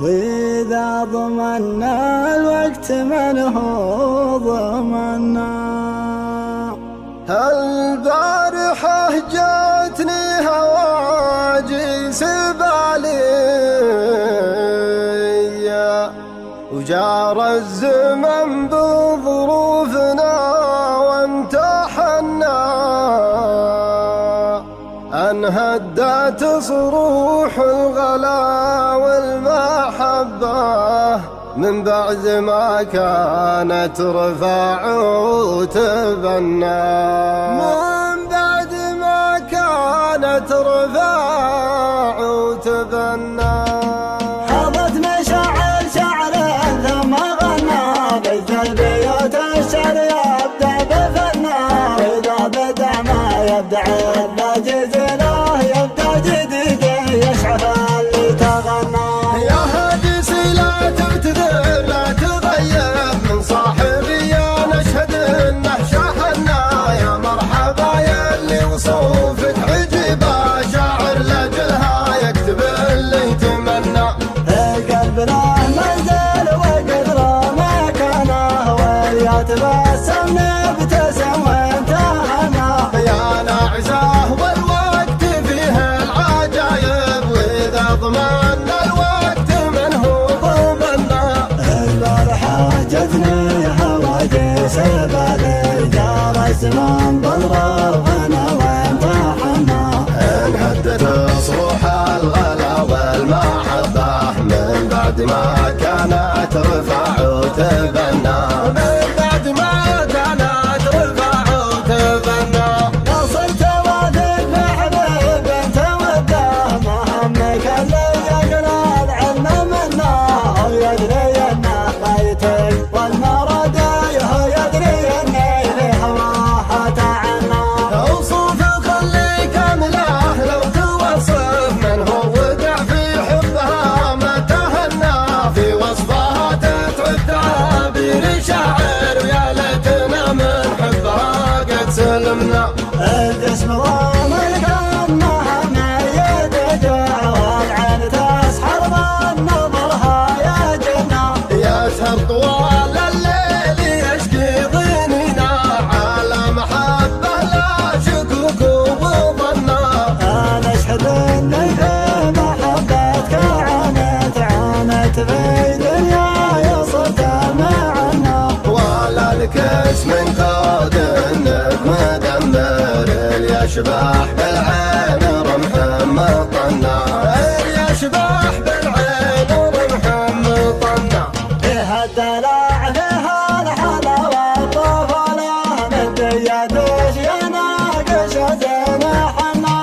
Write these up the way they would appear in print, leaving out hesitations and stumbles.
وإذا ضمنا الوقت من هو ضمنا. البارحة جاتني هواجس بالية وجار الزمن بظروفنا وامتحنا، انهدت صروح الغلا والمحبة من بعد ما كانت رفع وتبنى، من بعد ما كانت رفع وتبنى. حضت مشاعر شعر ثم غنى بيت البيوت الشعر يبدع بفنا، وإذا بدع ما يبدع إلا جزيله يبدع جديد يشعر اللي تغنى. يا هاجسي لا تبتذل لا تغيب من صاحبي يا نشهد انه شاحنا، يا مرحبا يا اللي وصوفك عجيبه شاعر لاجلها يكتب اللي يتمنى. قلبنا منزل وقدره ما كان ويتبسم نبتسم وانتهنا. يا ناعزه والوقت فيه العجايب وإذا ضمنا الوقت من هو ضمنا. البارحة جتني هواجس بالي جار الزمان بالغرفنا وامتحنا، انهدت صروح الغلا والمحبة من بعد ما كانت رفع وتبنى، من بعد ما كانت رفع وتبنى. وصلت واثق بحبيب توده ما همك اللي يقرا العلم منا، ويدري انه بيتك والمرض يدري اني في هواها تعنا. اوصفك اللي كامله لو توصف من هو وقع في حبها ما تهنى، في وصفها تتعب تعابير شاعر ويا ليتنا من حبها قد سلمنا. الجسم ضامن كانها ميت جوع والعين تسحر من نظرها يا جنة، يا سهر طوال الليل يشكي ضنينا على محبة لا شكوك وظنا. أنا أشهد إني في محبتك عانت في دنياي صرت معنا، ولا لك اسم كود انك مدمر اليشبح بالعين رمح مطنا، اليشبح بالعين رمح مطنا. فيها الدلع فيها الحلاوة والطفولة من دياتش يا ناقش زين حنا،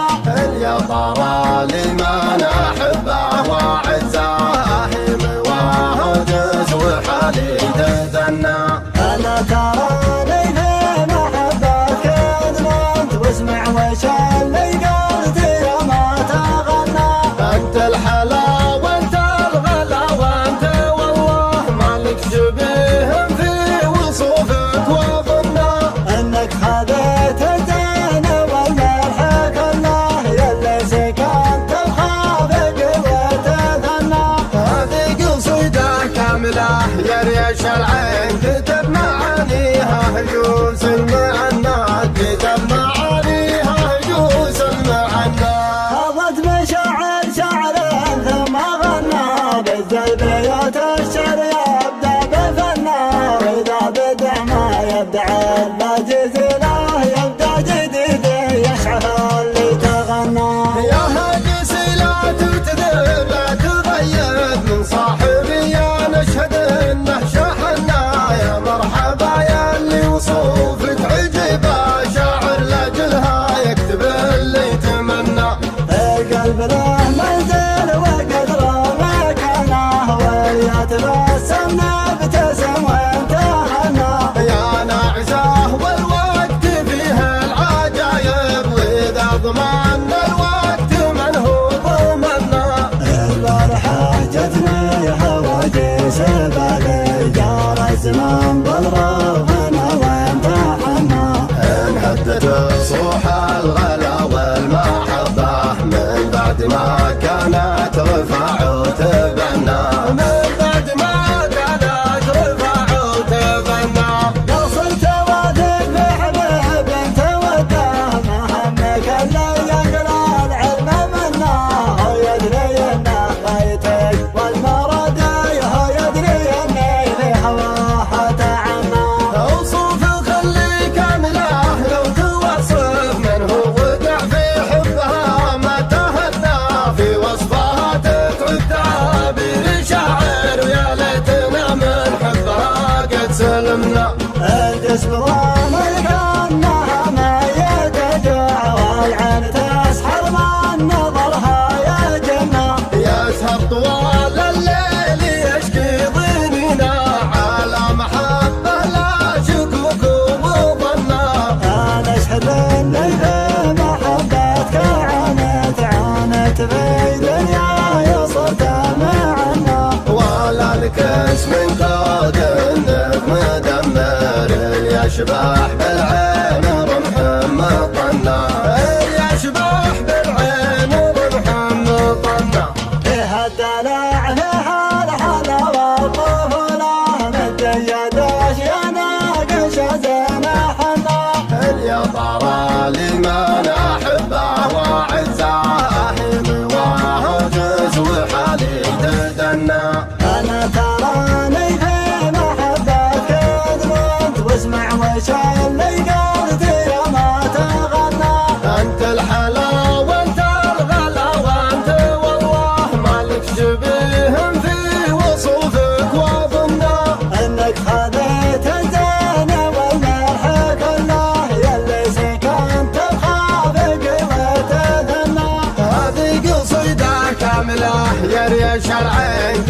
يا طرى لمن احبه واعزاه مواهجس وحالي تدنى. أنا تراني في محبتك أدمنت واسمع وش اللي قلت يا ما تغنى. انت الحلا وانت الغلا وانت والله مالك شبيه في وصوفك وظنا، انك خذيت الزين والملح كله يلي سكنت بخافق وتثنى. هذه قصيدة كاملة يا ريش العين كتب معانيها هجوس المعنى، كتب معانيها هجوس المعنى. هضت مشاعر شعر ثم غنى بز البيوت الشعر يبدع بفنا، واذا بدع ما يبدع الا جزيله يبدع جديد يشعر اللي تغنى. يا هاجسي لا تبتذل لا تغيب من صاحبي يا نشهد انه شاحنا، يا مرحبا يا اللي وصوفك عجيبه شاعر لاجلها يكتب اللي يتمنى. القلب له منزل وقدره ما كان ويتبسم نبتسم وانتهنا. يا ناعزه والوقت فيه العجايب وإذا ضمنا الوقت من هو ضمنا. البارحة جتني هواجس بالي جار الزمان بالغرفنا وامتحنا، انهدت صروح الغلا والمحبة من بعد ما كانت رفع وتبنى، تسبضان القناها ما يتجوع والعين تسحر من نظرها يا جنة يسهر طوال الليل يشكي ضنينا على محبة لا شكوك وظنا. أنا أشهد إني في محبتك عانت في دنياي صرت معنا ولا لك اسم قاد انك مدمر يشبح بالعين رمح مطنا يشبح بالعين رمح مطنا. فيها الدلع فيها الحلاوة والطفولة متيد أشيانا قش زينة حنا يا ترى لمن احبه واعزه وهجس وحالي تدنى. أنا تراني في محبتك ادمنت واسمع وش اللي قلت يا ما تغنى. انت الحلا وانت الغلا وانت والله مالك شبيه في وصوفك وظنا. انك خذيت الزين والمرح كله يلي سكنت بخافق وتثنى. هذه قصيدة كاملة يا ريش العين